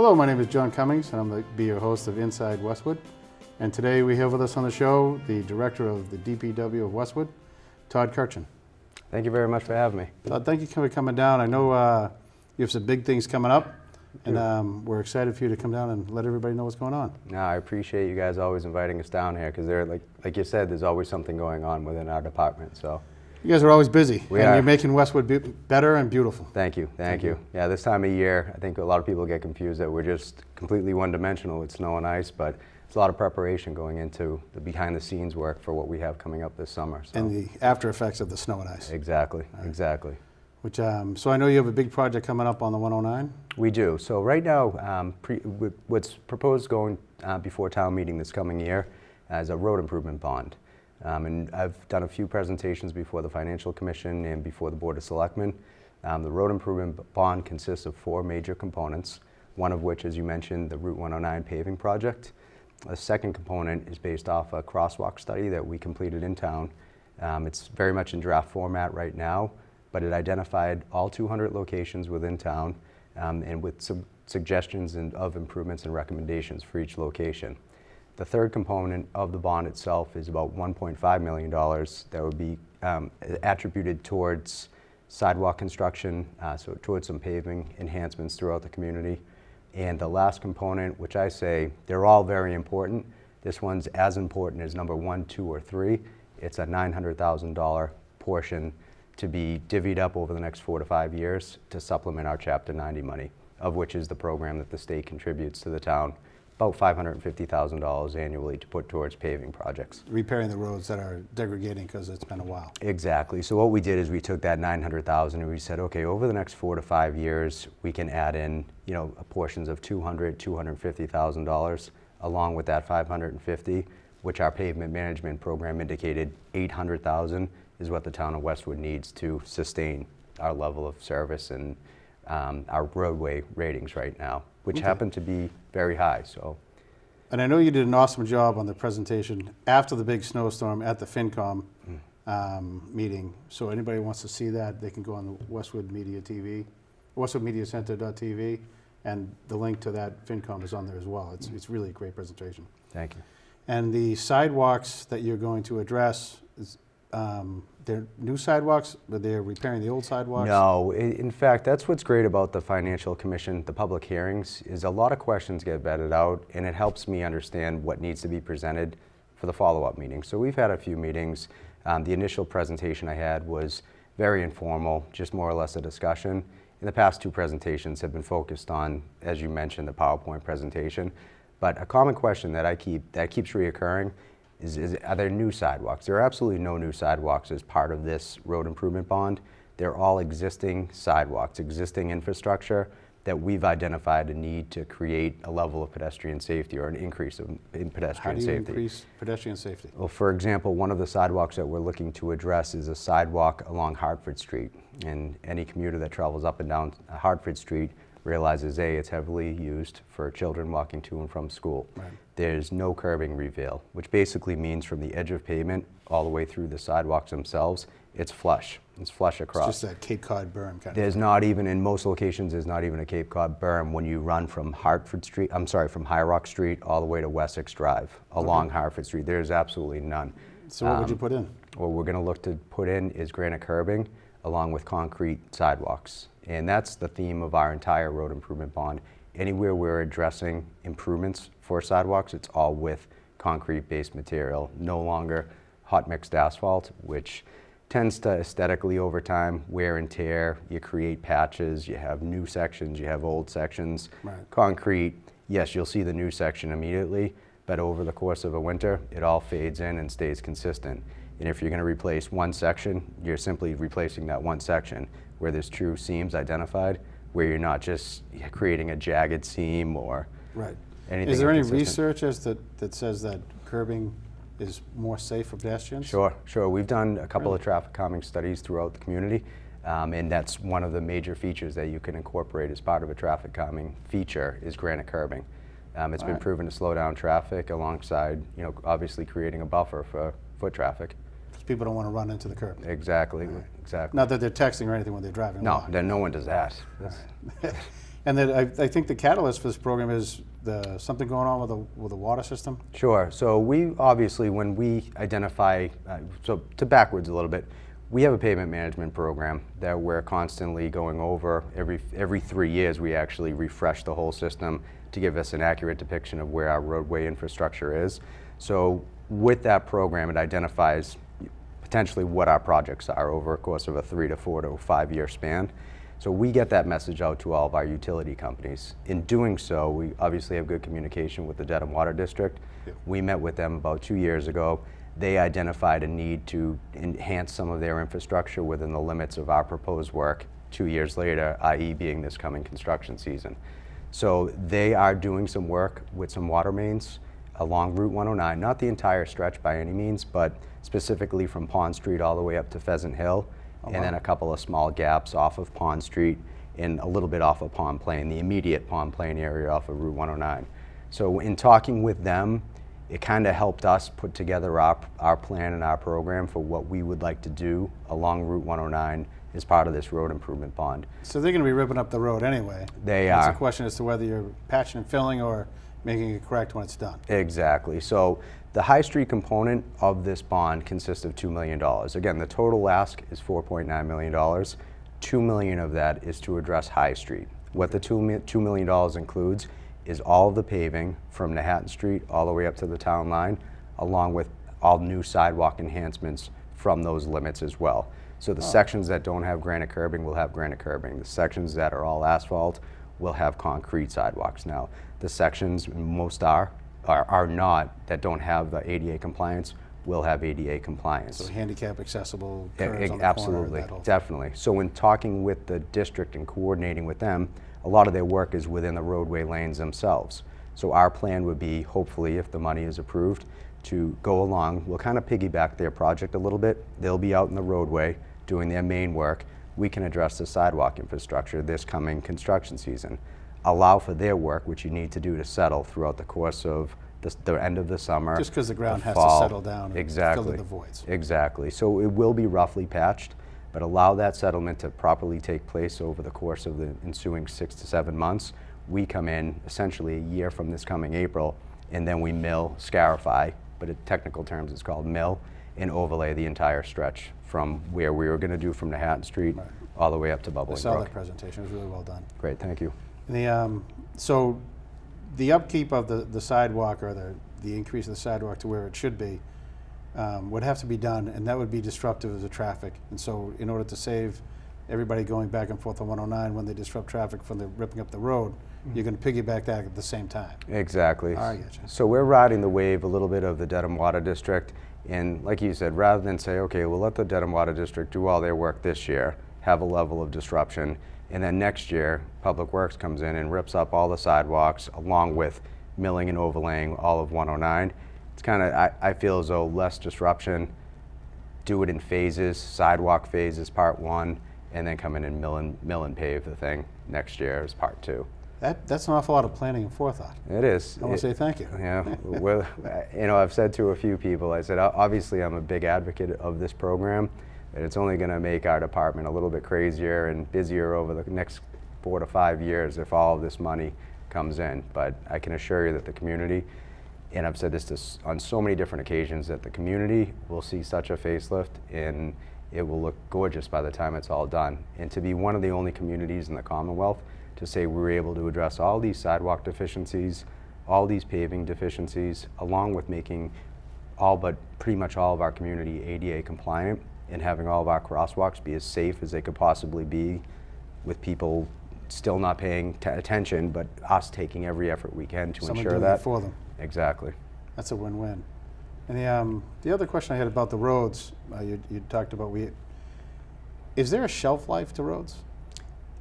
Hello, my name is John Cummings, and I'm going to be your host of Inside Westwood. And today we have with us on the show the director of the DPW of Westwood, Todd Korchin. Thank you very much for having me. Todd, thank you for coming down. I know you have some big things coming up, and we're excited for you to come down and let everybody know what's going on. No, I appreciate you guys always inviting us down here because there, like you said, there's always something going on within our department. So you guys are always busy, and you're making Westwood better and beautiful. Thank you, thank you. Yeah, this time of year, I think a lot of people get confused that we're just completely one-dimensional with snow and ice, but it's a lot of preparation going into the behind-the-scenes work for what we have coming up this summer. So. And the after effects of the snow and ice. Exactly, exactly. Which, so I know you have a big project coming up on the 109? We do. So right now, what's proposed going before town meeting this coming year is a road improvement bond. And I've done a few presentations before the Financial Commission and before the Board of Selectmen. The road improvement bond consists of 4 major components, one of which, as you mentioned, the Route 109 paving project. The second component is based off a crosswalk study that we completed in town. It's very much in draft format right now, but it identified all 200 locations within town and with some suggestions of improvements and recommendations for each location. The third component of the bond itself is about $1.5 million that would be attributed towards sidewalk construction, so towards some paving enhancements throughout the community. And the last component, which I say they're all very important, this one's as important as number 1, 2, or 3. It's a $900,000 portion to be divvied up over the next 4 to 5 years to supplement our Chapter 90 money, of which is the program that the state contributes to the town, about $550,000 annually to put towards paving projects. Repairing the roads that are degrading because it's been a while. Exactly. So what we did is we took that $900,000 and we said, okay, over the next 4 to 5 years, we can add in, portions of $200,000, $250,000, along with that $550,000, which our pavement management program indicated $800,000 is what the town of Westwood needs to sustain our level of service and our roadway ratings right now, which happen to be very high. So, and I know you did an awesome job on the presentation after the big snowstorm at the FinCom meeting. So anybody who wants to see that, they can go on the Westwood Media TV, westwoodmediacenter.tv, and the link to that FinCom is on there as well. It's really a great presentation. Thank you. And the sidewalks that you're going to address, they're new sidewalks, but they're repairing the old sidewalks? No, in fact, that's what's great about the Financial Commission, the public hearings, is a lot of questions get vetted out, and it helps me understand what needs to be presented for the follow-up meeting. So we've had a few meetings. The initial presentation I had was very informal, just more or less a discussion. And the past 2 presentations have been focused on, as you mentioned, the PowerPoint presentation. But a common question that keeps reoccurring is are there new sidewalks? There are absolutely no new sidewalks as part of this road improvement bond. They're all existing sidewalks, existing infrastructure that we've identified a need to create a level of pedestrian safety or an increase in pedestrian safety. How do you increase pedestrian safety? Well, for example, one of the sidewalks that we're looking to address is a sidewalk along Hartford Street. And any commuter that travels up and down Hartford Street realizes, A, it's heavily used for children walking to and from school. Right. There's no curbing reveal, which basically means from the edge of pavement all the way through the sidewalks themselves, it's flush. It's flush across. It's just that Cape Cod berm kind There's of not even, in most locations, there's not even a Cape Cod berm when you run from from High Rock Street all the way to Wessex Drive along Hartford Street. There's absolutely none. So what would you put in? What we're going to look to put in is granite curbing along with concrete sidewalks. And that's the theme of our entire road improvement bond. Anywhere we're addressing improvements for sidewalks, it's all with concrete-based material, no longer hot mixed asphalt, which tends to aesthetically over time wear and tear. You create patches, you have new sections, you have old sections. Right. Concrete, yes, you'll see the new section immediately, but over the course of a winter, it all fades in and stays consistent. And if you're going to replace one section, you're simply replacing that one section where there's true seams identified, where you're not just creating a jagged seam or anything. Is there any research that says that curbing is more safe for pedestrians? Sure. We've done a couple of traffic calming studies throughout the community, and that's one of the major features that you can incorporate as part of a traffic calming feature is granite curbing. It's been proven to slow down traffic alongside, obviously creating a buffer for foot traffic. People don't want to run into the curb. Exactly, exactly. Not that they're texting or anything when they're driving. No, then no one does that. And then I think the catalyst for this program is something going on with the water system? Sure. So we obviously, when we identify, so to backwards a little bit, we have a pavement management program that we're constantly going over. Every 3 years, we actually refresh the whole system to give us an accurate depiction of where our roadway infrastructure is. So with that program, it identifies potentially what our projects are over a course of a 3 to 4 to 5 year span. So we get that message out to all of our utility companies. In doing so, we obviously have good communication with the Dedham Water District. Yep. We met with them about 2 years ago. They identified a need to enhance some of their infrastructure within the limits of our proposed work 2 years later, i.e. being this coming construction season. So they are doing some work with some water mains along Route 109, not the entire stretch by any means, but specifically from Pond Street all the way up to Pheasant Hill. And then a couple of small gaps off of Pond Street and a little bit off of Pond Plain, the immediate Pond Plain area off of Route 109. So in talking with them, it kind of helped us put together our plan and our program for what we would like to do along Route 109 as part of this road improvement bond. So they're going to be ripping up the road anyway. They It's are. a question as to whether you're patching and filling or making it correct when it's done. Exactly. So the High Street component of this bond consists of $2 million. Again, the total ask is $4.9 million. $2 million of that is to address High Street. What the $2 million includes is all of the paving from Manhattan Street all the way up to the town line, along with all new sidewalk enhancements from those limits as well. So the sections that don't have granite curbing will have granite curbing. The sections that are all asphalt will have concrete sidewalks. Now, the sections, most are not, that don't have the ADA compliance, will have ADA compliance. So handicap accessible curves on the Absolutely, corner. That'll- definitely. So when talking with the district and coordinating with them, a lot of their work is within the roadway lanes themselves. So our plan would be, hopefully, if the money is approved, to go along. We'll kind of piggyback their project a little bit. They'll be out in the roadway doing their main work. We can address the sidewalk infrastructure this coming construction season. Allow for their work, which you need to do to settle throughout the course of the end of the summer. Just because the ground has to fall. settle down and Exactly. fill in the voids. Exactly. So it will be roughly patched, but allow that settlement to properly take place over the course of the ensuing 6 to 7 months. We come in essentially a year from this coming April, and then we mill, scarify, but in technical terms it's called mill, and overlay the entire stretch from where we were going to do from Manhattan Street Right. all the way up to I Bubbling saw Brook. that presentation. It was really well done. Great, thank you. And so the upkeep of the sidewalk or the increase of the sidewalk to where it should be would have to be done, and that would be disruptive of the traffic. And so in order to save everybody going back and forth on 109 when they disrupt traffic from the ripping up the road, you're going to piggyback that at the same time. Exactly. I get you. So we're riding the wave a little bit of the Dedham Water District, and like you said, rather than say, okay, we'll let the Dedham Water District do all their work this year, have a level of disruption, and then next year, Public Works comes in and rips up all the sidewalks along with milling and overlaying all of 109. It's kind of, I feel as though less disruption, do it in phases, sidewalk phases, part one, and then come in and mill and pave the thing next year as part two. That's an awful lot of planning and forethought. It is. I want to say thank you. Yeah, well, I've said to a few people, I said, obviously I'm a big advocate of this program, and it's only going to make our department a little bit crazier and busier over the next 4 to 5 years if all of this money comes in. But I can assure you that the community, and I've said this on so many different occasions, that the community will see such a facelift and it will look gorgeous by the time it's all done. And to be one of the only communities in the Commonwealth to say we were able to address all these sidewalk deficiencies, all these paving deficiencies, along with making all but pretty much all of our community ADA compliant and having all of our crosswalks be as safe as they could possibly be, with people still not paying attention, but us taking every effort we can to Someone ensure doing that. it for them. Exactly. That's a win-win. And the other question I had about the roads, you talked about, is there a shelf life to roads?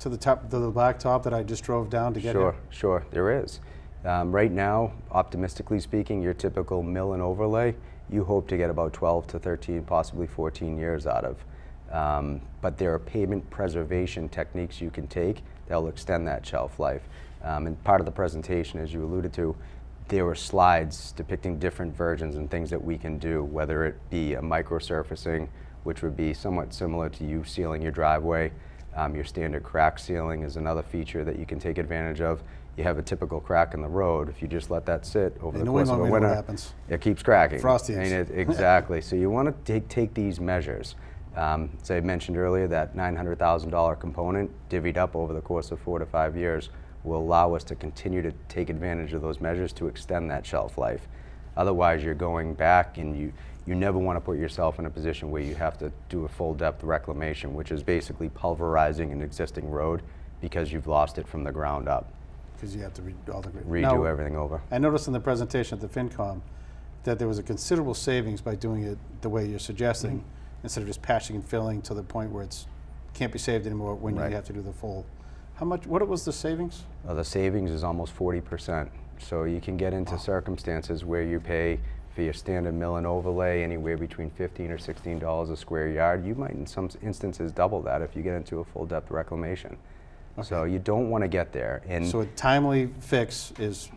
To the blacktop that I just drove down to get here? Sure, there is. Right now, optimistically speaking, your typical mill and overlay, you hope to get about 12 to 13, possibly 14 years out of. But there are pavement preservation techniques you can take that will extend that shelf life. And part of the presentation, as you alluded to, there were slides depicting different versions and things that we can do, whether it be a microsurfacing, which would be somewhat similar to you sealing your driveway, Your standard crack sealing is another feature that you can take advantage of. You have a typical crack in the road. If you just let that sit over the course of a winter, it keeps cracking. Frosty. Exactly. So you want to take these measures. As I mentioned earlier, that $900,000 component divvied up over the course of 4 to 5 years will allow us to continue to take advantage of those measures to extend that shelf life. Otherwise, you're going back, and you never want to put yourself in a position where you have to do a full depth reclamation, which is basically pulverizing an existing road because you've lost it from the ground up. Because you have to redo everything over. I noticed in the presentation at the FinCom that there was a considerable savings by doing it the way you're suggesting, instead of just patching and filling to the point where it's can't be saved anymore when you have to do the full. How much? What was the savings? The savings is almost 40%. So you can get into circumstances where you pay for your standard mill and overlay anywhere between $15 or $16 a square yard. You might, in some instances, double that if you get into a full depth reclamation. Okay. So you don't want to get there. And so a timely fix is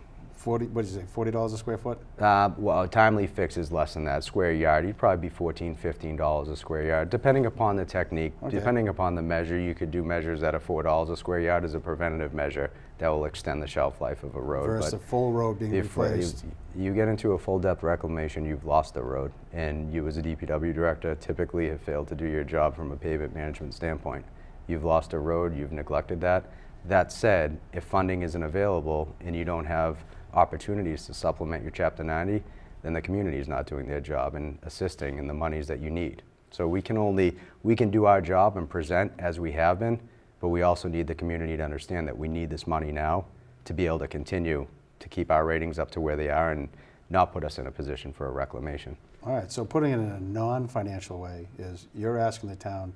$40 a square foot? Well, a timely fix is less than that. Square yard, you'd probably be $14, $15 a square yard, depending upon the technique, depending upon the measure. You could do measures at a $4 a square yard as a preventative measure that will extend the shelf life of a road. Versus a full road being replaced. You get into a full depth reclamation, you've lost the road, and you as a DPW director typically have failed to do your job from a pavement management standpoint. You've lost a road, you've neglected that. That said, if funding isn't available and you don't have opportunities to supplement your Chapter 90, then the community is not doing their job in assisting in the monies that you need. So we can do our job and present as we have been, but we also need the community to understand that we need this money now to be able to continue to keep our ratings up to where they are and not put us in a position for a reclamation. All right, so putting it in a non-financial way is you're asking the town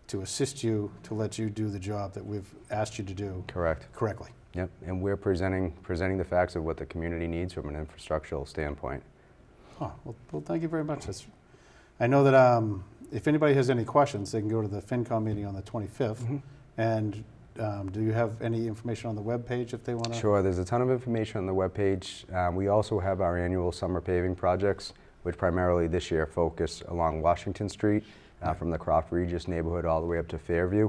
to assist you, to let you do the job that we've asked you to do correctly. Yep, and we're presenting the facts of what the community needs from an infrastructural standpoint. Oh, well, thank you very much. I know that if anybody has any questions, they can go to the FinCom meeting on the 25th. And do you have any information on the webpage if they want to? Sure, there's a ton of information on the webpage. We also have our annual summer paving projects, which primarily this year focus along Washington Street, from the Croft Regis neighborhood all the way up to Fairview.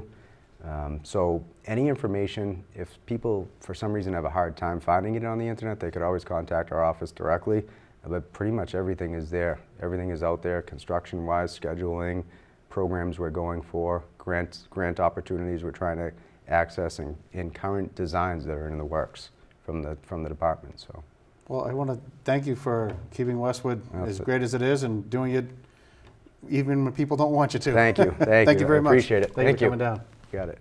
So any information, if people for some reason have a hard time finding it on the internet, they could always contact our office directly. But pretty much everything is there. Everything is out there, construction-wise, scheduling, programs we're going for, grant opportunities we're trying to access, and current designs that are in the works from the department. So, well, I want to thank you for keeping Westwood as great as it is and doing it even when people don't want you to. Thank you. Thank you very much. Appreciate it. Thank you for coming down. Got it.